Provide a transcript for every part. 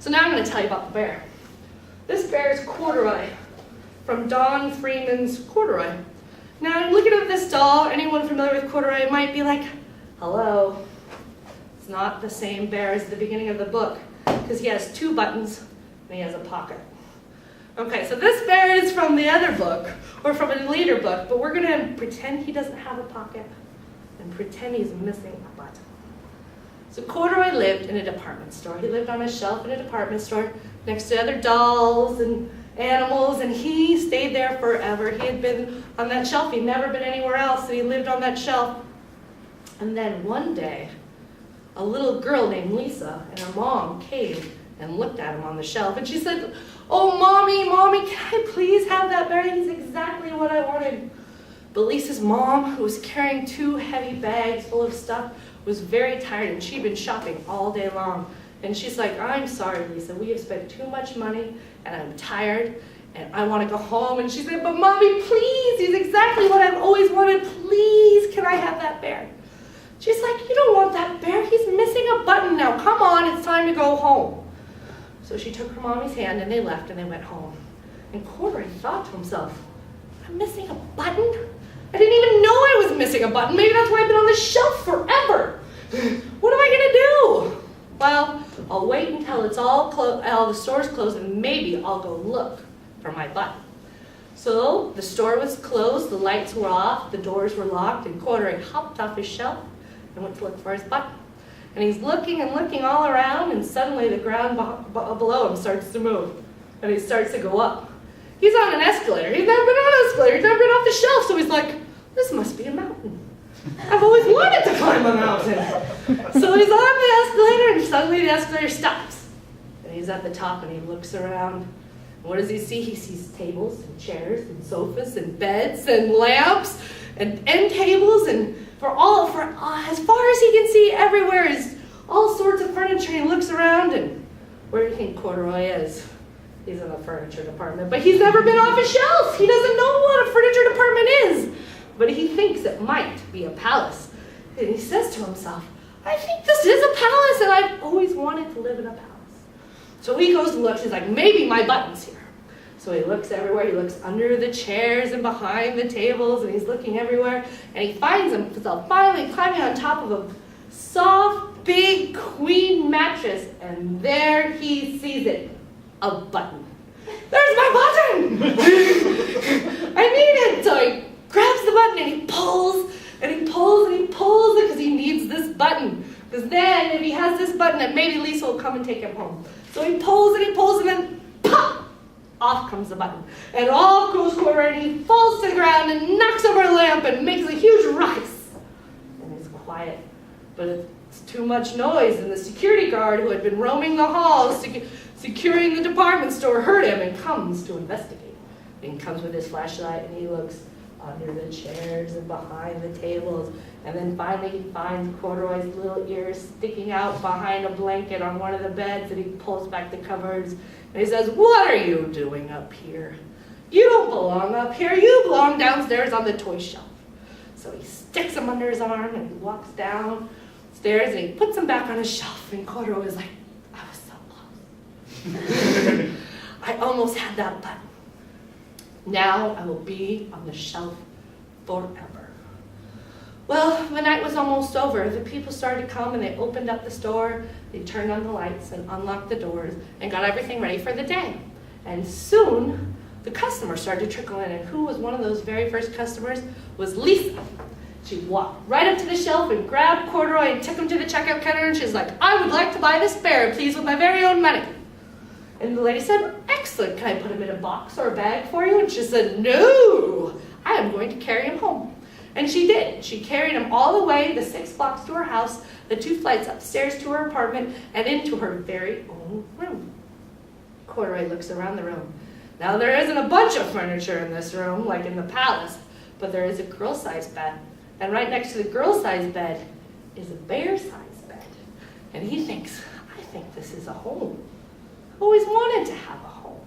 So now I'm going to tell you about the bear. This bear is Courdory, from Don Freeman's Courdory. Now, looking at this doll, anyone familiar with Courdory might be like, hello, it's not the same bear as the beginning of the book, because he has 2 buttons and he has a pocket. Okay, so this bear is from the other book, or from a later book, but we're going to pretend he doesn't have a pocket and pretend he's missing a button. So Courdory lived in a department store. He lived on a shelf in a department store next to other dolls and animals, and he stayed there forever. He had been on that shelf. He'd never been anywhere else, and he lived on that shelf. And then one day, a little girl named Lisa and her mom came and looked at him on the shelf, and she said, "Oh, Mommy, can I please have that bear? He's exactly what I wanted." But Lisa's mom, who was carrying 2 heavy bags full of stuff, was very tired, and she'd been shopping all day long. And she's like, "I'm sorry, Lisa, we have spent too much money, and I'm tired, and I want to go home." And she said, "But Mommy, please, he's exactly what I've always wanted. Please, can I have that bear?" She's like, "You don't want that bear. He's missing a button now. Come on, it's time to go home." So she took her mommy's hand, and they left, and they went home. And Courdory thought to himself, "I'm missing a button? I didn't even know I was missing a button. Maybe that's why I've been on this shelf forever. What am I going to do? Well, I'll wait until it's all the store's closed, and maybe I'll go look for my button." So the store was closed, the lights were off, the doors were locked, and Courdory hopped off his shelf and went to look for his button. And he's looking and looking all around, and suddenly the ground below him starts to move, and he starts to go up. He's on an escalator. He's never been on an escalator. He's never been off the shelf, so he's like, "This must be a mountain. I've always wanted to climb a mountain." So he's on the escalator, and suddenly the escalator stops. And he's at the top, and he looks around. And what does he see? He sees tables and chairs and sofas and beds and lamps and end tables, and as far as he can see, everywhere is all sorts of furniture. He looks around, and where do you think Courdory is? He's in the furniture department, but he's never been off a shelf. He doesn't know what a furniture department is, but he thinks it might be a palace. And he says to himself, "I think this is a palace, and I've always wanted to live in a palace." So he goes and looks. He's like, "Maybe my button's here." So he looks everywhere. He looks under the chairs and behind the tables, and he's looking everywhere, and he finds himself finally climbing on top of a soft, big queen mattress, and there he sees it. A button. "There's my button! I need it!" So he grabs the button, and he pulls, and he pulls, and he pulls it, because he needs this button. Because then, if he has this button, then maybe Lisa will come and take him home. So he pulls, and then pop! Off comes the button. And off goes Courdory, and he falls to the ground and knocks over a lamp and makes a huge ruckus. And he's quiet, but it's too much noise, and the security guard who had been roaming the halls securing the department store heard him and comes to investigate. And he comes with his flashlight, and he looks under the chairs and behind the tables, and then finally he finds Courdory's little ears sticking out behind a blanket on one of the beds, and he pulls back the covers, and he says, "What are you doing up here? You don't belong up here. You belong downstairs on the toy shelf." So he sticks him under his arm, and he walks downstairs, and he puts him back on his shelf, and Courdory is like, "I was so close. I almost had that button. Now I will be on the shelf forever." Well, the night was almost over. The people started to come, and they opened up the store. They turned on the lights and unlocked the doors and got everything ready for the day. And soon, the customers started to trickle in. And who was one of those very first customers? Was Lisa. She walked right up to the shelf and grabbed Courdory and took him to the checkout counter. And she's like, "I would like to buy this bear, please, with my very own money." And the lady said, "Excellent, can I put him in a box or a bag for you?" And she said, "No, I am going to carry him home." And she did. She carried him all the way, the 6 blocks to her house, the 2 flights upstairs to her apartment, and into her very own room. Courdory looks around the room. Now, there isn't a bunch of furniture in this room, like in the palace, but there is a girl-sized bed. And right next to the girl-sized bed is a bear-sized bed. And he thinks, "I think this is a home. I've always wanted to have a home."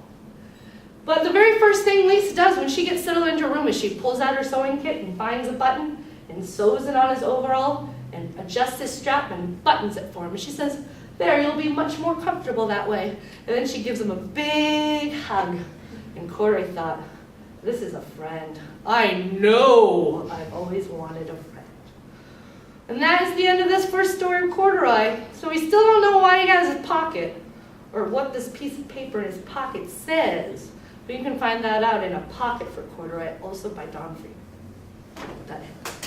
But the very first thing Lisa does when she gets settled into her room is she pulls out her sewing kit and finds a button and sews it on his overall and adjusts his strap and buttons it for him. And she says, There, you'll be much more comfortable that way. And then she gives him a big hug. And Courdory thought, this is a friend. I know I've always wanted a friend. And that is the end of this first story of Courdory. So we still don't know why he has his pocket, or what this piece of paper in his pocket says. But you can find that out in A Pocket for Courdory, also by Don Freeman. That ends.